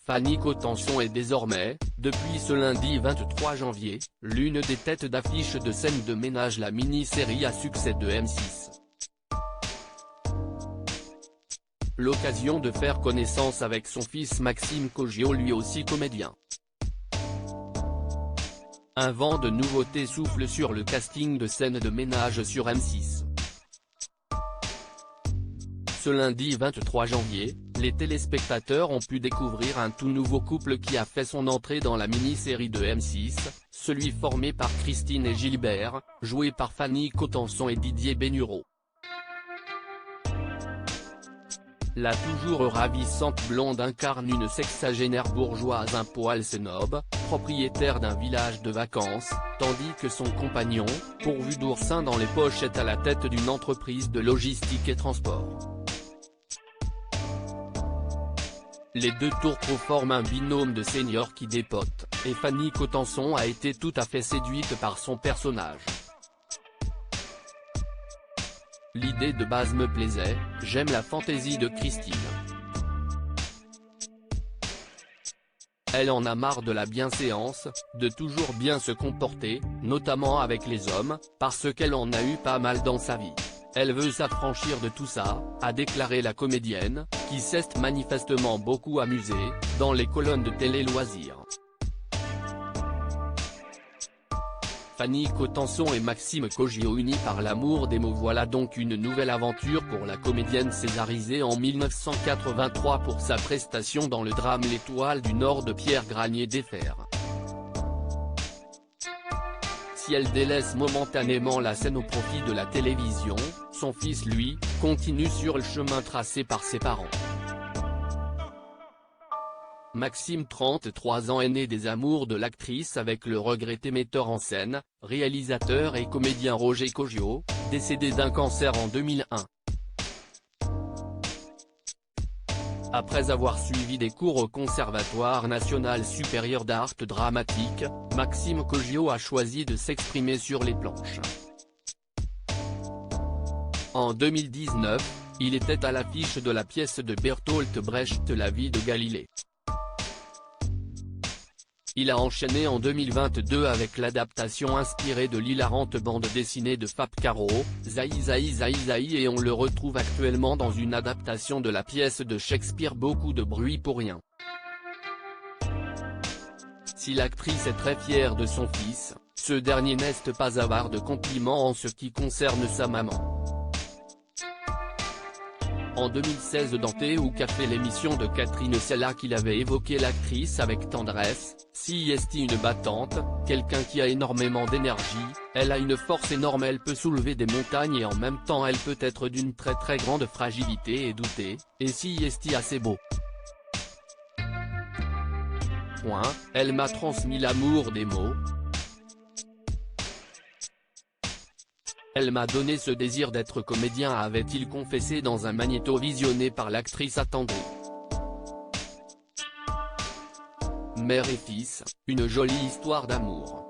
Fanny Cotenson est désormais, depuis ce lundi 23 janvier, l'une des têtes d'affiche de Scène de ménage, la mini-série à succès de M6. L'occasion de faire connaissance avec son fils Maxime Cogiot, lui aussi comédien. Un vent de nouveautés souffle sur le casting de Scène de ménage sur M6. Ce lundi 23 janvier, les téléspectateurs ont pu découvrir un tout nouveau couple qui a fait son entrée dans la mini-série de M6, celui formé par Christine et Gilbert, joué par Fanny Cotenson et Didier Bénureau. La toujours ravissante blonde incarne une sexagénaire bourgeoise un poil snob, propriétaire d'un village de vacances, tandis que son compagnon, pourvu d'oursins dans les poches, est à la tête d'une entreprise de logistique et transport. Les deux tourtereaux forment un binôme de seniors qui dépotent, et Fanny Cotenson a été tout à fait séduite par son personnage. L'idée de base me plaisait, j'aime la fantaisie de Christine. Elle en a marre de la bienséance, de toujours bien se comporter, notamment avec les hommes, parce qu'elle en a eu pas mal dans sa vie. Elle veut s'affranchir de tout ça, a déclaré la comédienne, qui s'est manifestement beaucoup amusée, dans les colonnes de Télé Loisirs. Fanny Cotenson et Maxime Cogiot unis par l'amour des mots, voilà donc une nouvelle aventure pour la comédienne césarisée en 1983 pour sa prestation dans le drame L'Étoile du Nord de Pierre Granier Défaire. Si elle délaisse momentanément la scène au profit de la télévision, son fils lui, continue sur le chemin tracé par ses parents. Maxime, 33 ans, est né des amours de l'actrice avec le regretté metteur en scène, réalisateur et comédien Roger Cogiot, décédé d'un cancer en 2001. Après avoir suivi des cours au Conservatoire national supérieur d'art dramatique, Maxime Cogiot a choisi de s'exprimer sur les planches. En 2019, il était à l'affiche de la pièce de Bertolt Brecht La vie de Galilée. Il a enchaîné en 2022 avec l'adaptation inspirée de l'hilarante bande dessinée de Fab Caro, Zaï Zaï Zaï Zaï, et on le retrouve actuellement dans une adaptation de la pièce de Shakespeare Beaucoup de bruit pour rien. Si l'actrice est très fière de son fils, ce dernier n'est pas avare de compliments en ce qui concerne sa maman. En 2016 dans Thé ou Café, l'émission de Catherine Sellac, il avait évoqué l'actrice avec tendresse: si est une battante, quelqu'un qui a énormément d'énergie, elle a une force énorme, elle peut soulever des montagnes et en même temps elle peut être d'une très grande fragilité et douter, et si est assez beau. Elle m'a transmis l'amour des mots. Elle m'a donné ce désir d'être comédien, avait-il confessé dans un magnéto visionné par l'actrice attendrie. Mère et fils, une jolie histoire d'amour.